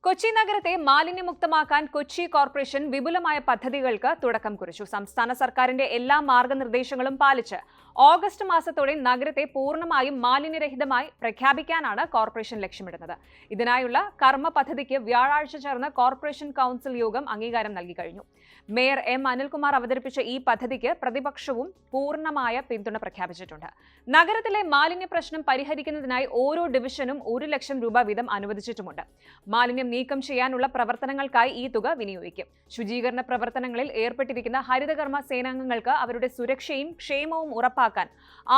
കൊച്ചി നഗരത്തെ മാലിന്യമുക്തമാക്കാൻ കൊച്ചി കോർപ്പറേഷൻ വിപുലമായ പദ്ധതികൾക്ക് തുടക്കം കുറിച്ചു. സംസ്ഥാന സർക്കാരിന്റെ എല്ലാ മാർഗനിർദ്ദേശങ്ങളും പാലിച്ച് ഓഗസ്റ്റ് മാസത്തോടെ നഗരത്തെ പൂർണ്ണമായും മാലിന്യരഹിതമായി പ്രഖ്യാപിക്കാനാണ് കോർപ്പറേഷൻ ലക്ഷ്യമിടുന്നത്. ഇതിനായുള്ള കർമ്മ പദ്ധതിക്ക് വ്യാഴാഴ്ച ചേർന്ന കോർപ്പറേഷൻ കൗൺസിൽ യോഗം അംഗീകാരം നൽകി കഴിഞ്ഞു. മേയർ എം അനിൽകുമാർ അവതരിപ്പിച്ച ഈ പദ്ധതിക്ക് പ്രതിപക്ഷവും പൂർണ്ണമായ പിന്തുണ പ്രഖ്യാപിച്ചിട്ടുണ്ട്. നഗരത്തിലെ മാലിന്യ പ്രശ്നം പരിഹരിക്കുന്നതിനായി ഓരോ ഡിവിഷനും 1 ലക്ഷം രൂപ വീതം അനുവദിച്ചിട്ടുമുണ്ട്. മാലിന്യം നീക്കം ചെയ്യാനുള്ള പ്രവർത്തനങ്ങൾക്കായി ഈ തുക വിനിയോഗിക്കും. ശുചീകരണ പ്രവർത്തനങ്ങളിൽ ഏർപ്പെട്ടിരിക്കുന്ന ഹരിതകർമ്മ സേനാംഗങ്ങൾക്ക് അവരുടെ സുരക്ഷയും ക്ഷേമവും ഉറപ്പാക്കാൻ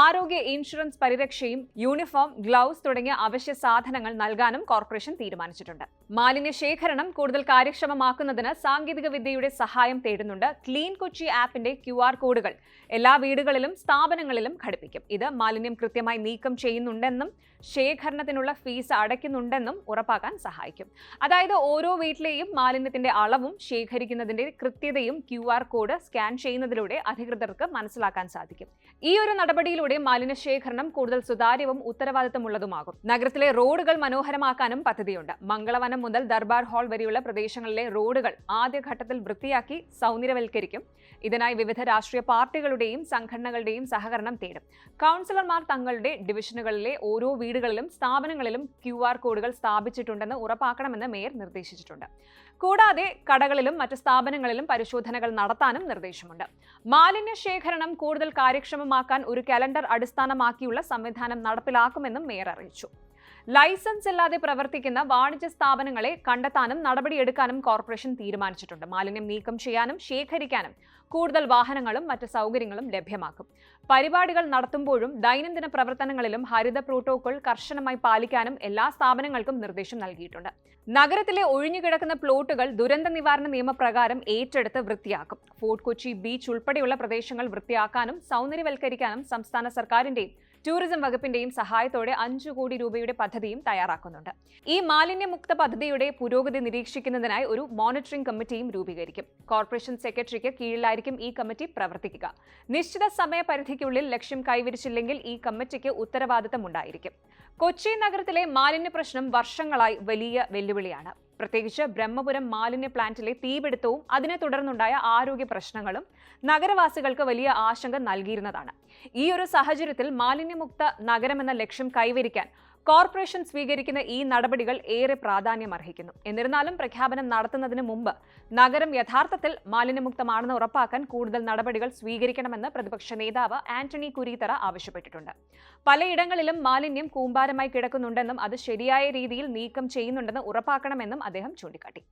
ആരോഗ്യ ഇൻഷുറൻസ് പരിരക്ഷയും യൂണിഫോം, ഗ്ലൗസ് തുടങ്ങിയ അവശ്യ സാധനങ്ങൾ നൽകാനും കോർപ്പറേഷൻ തീരുമാനിച്ചിട്ടുണ്ട്. മാലിന്യ ശേഖരണം കൂടുതൽ കാര്യക്ഷമമാക്കുന്നതിന് സാങ്കേതിക വിദ്യയുടെ സഹായം തേടുന്നുണ്ട്. ക്ലീൻ കൊച്ചി ആപ്പിന്റെ QR കോഡുകൾ എല്ലാ വീടുകളിലും സ്ഥാപനങ്ങളിലും ഘടിപ്പിക്കും. ഇത് മാലിന്യം കൃത്യമായി നീക്കം ചെയ്യുന്നുണ്ടെന്നും ശേഖരണത്തിനുള്ള ഫീസ് അടയ്ക്കുന്നുണ്ടെന്നും ഉറപ്പാക്കാൻ സഹായിക്കും. അതായത് ഓരോ വീട്ടിലെയും മാലിന്യത്തിന്റെ അളവും ശേഖരിക്കുന്നതിന്റെ കൃത്യതയും QR കോഡ് സ്കാൻ ചെയ്യുന്നതിലൂടെ അധികൃതർക്ക് മനസ്സിലാക്കാൻ സാധിക്കും. ഈ ഒരു നടപടിയിലൂടെ മാലിന്യ ശേഖരണം കൂടുതൽ സുതാര്യവും ഉത്തരവാദിത്തമുള്ളതുമാകും. നഗരത്തിലെ റോഡുകൾ മനോഹരമാക്കാനും പദ്ധതിയുണ്ട്. മംഗളവനം മുതൽ ദർബാർ ഹാൾ വരെയുള്ള പ്രദേശങ്ങളിലെ റോഡുകൾ ആദ്യഘട്ടത്തിൽ വൃത്തിയാക്കി സൗന്ദര്യവൽക്കരിക്കും. ഇതിനായി വിവിധ രാഷ്ട്രീയ പാർട്ടികളുടെയും സംഘടനകളുടെയും സഹകരണം തേടും. കൗൺസിലർമാർ തങ്ങളുടെ ഡിവിഷനുകളിലെ ഓരോ വീടുകളിലും സ്ഥാപനങ്ങളിലും QR കോഡുകൾ സ്ഥാപിച്ചിട്ടുണ്ടെന്ന് ഉറപ്പാക്കണമെന്ന് മേയർ നിർദ്ദേശിച്ചിട്ടുണ്ട്. കൂടാതെ കടകളിലും മറ്റ് സ്ഥാപനങ്ങളിലും പരിശോധനകൾ നടത്താനും നിർദ്ദേശമുണ്ട്. മാലിന്യ ശേഖരണം കൂടുതൽ കാര്യക്ഷമമാക്കാൻ ഒരു കലണ്ടർ അടിസ്ഥാനമാക്കിയുള്ള സംവിധാനം നടപ്പിലാക്കുമെന്നും മേയർ അറിയിച്ചു. ലൈസൻസ് ഇല്ലാതെ പ്രവർത്തിക്കുന്ന വാണിജ്യ സ്ഥാപനങ്ങളെ കണ്ടെത്താനും നടപടിയെടുക്കാനും കോർപ്പറേഷൻ തീരുമാനിച്ചിട്ടുണ്ട്. മാലിന്യം നീക്കം ചെയ്യാനും ശേഖരിക്കാനും കൂടുതൽ വാഹനങ്ങളും മറ്റ് സൗകര്യങ്ങളും ലഭ്യമാക്കും. പരിപാടികൾ നടത്തുമ്പോഴും ദൈനംദിന പ്രവർത്തനങ്ങളിലും ഹരിത പ്രോട്ടോകോൾ കർശനമായി പാലിക്കാനും എല്ലാ സ്ഥാപനങ്ങൾക്കും നിർദ്ദേശം നൽകിയിട്ടുണ്ട്. നഗരത്തിലെ ഒഴിഞ്ഞുകിടക്കുന്ന പ്ലോട്ടുകൾ ദുരന്ത നിവാരണ നിയമപ്രകാരം ഏറ്റെടുത്ത് വൃത്തിയാക്കും. ഫോർട്ട് കൊച്ചി ബീച്ച് ഉൾപ്പെടെയുള്ള പ്രദേശങ്ങൾ വൃത്തിയാക്കാനും സൗന്ദര്യവൽക്കരിക്കാനും സംസ്ഥാന സർക്കാരിന്റെയും ടൂറിസം വകുപ്പിന്റെയും സഹായത്തോടെ 5 കോടി രൂപയുടെ പദ്ധതിയും തയ്യാറാക്കുന്നുണ്ട്. ഈ മാലിന്യമുക്ത പദ്ധതിയുടെ പുരോഗതി നിരീക്ഷിക്കുന്നതിനായി ഒരു മോണിറ്ററിംഗ് കമ്മിറ്റിയും രൂപീകരിക്കും. കോർപ്പറേഷൻ സെക്രട്ടറിക്ക് കീഴിലായിരിക്കും ഈ കമ്മിറ്റി പ്രവർത്തിക്കുക. നിശ്ചിത സമയപരിധിക്കുള്ളിൽ ലക്ഷ്യം കൈവരിച്ചില്ലെങ്കിൽ ഈ കമ്മിറ്റിക്ക് ഉത്തരവാദിത്തമുണ്ടായിരിക്കും. കൊച്ചി നഗരത്തിലെ മാലിന്യ പ്രശ്നം വർഷങ്ങളായി വലിയ വെല്ലുവിളിയാണ്. പ്രത്യേകിച്ച് ബ്രഹ്മപുരം മാലിന്യ പ്ലാന്റിലെ തീപിടുത്തവും അതിനെ തുടർന്നുണ്ടായ ആരോഗ്യ പ്രശ്നങ്ങളും നഗരവാസികൾക്ക് വലിയ ആശങ്ക നൽകിയിരുന്നതാണ്. ഈ ഒരു സാഹചര്യത്തിൽ മാലിന്യമുക്ത നഗരമെന്ന ലക്ഷ്യം കൈവരിക്കാൻ കോർപ്പറേഷൻ സ്വീകരിക്കുന്ന ഈ നടപടികൾ ഏറെ പ്രാധാന്യമർഹിക്കുന്നു. എന്നിരുന്നാലും പ്രഖ്യാപനം നടത്തുന്നതിന് മുമ്പ് നഗരം യഥാർത്ഥത്തിൽ മാലിന്യമുക്തമാണെന്ന് ഉറപ്പാക്കാൻ കൂടുതൽ നടപടികൾ സ്വീകരിക്കണമെന്ന് പ്രതിപക്ഷ നേതാവ് ആന്റണി കുരീത്തറ ആവശ്യപ്പെട്ടിട്ടുണ്ട്. പലയിടങ്ങളിലും മാലിന്യം കൂമ്പാരമായി കിടക്കുന്നുണ്ടെന്നും അത് ശരിയായ രീതിയിൽ നീക്കം ചെയ്യുന്നുണ്ടെന്ന് ഉറപ്പാക്കണമെന്നും അദ്ദേഹം ചൂണ്ടിക്കാട്ടി.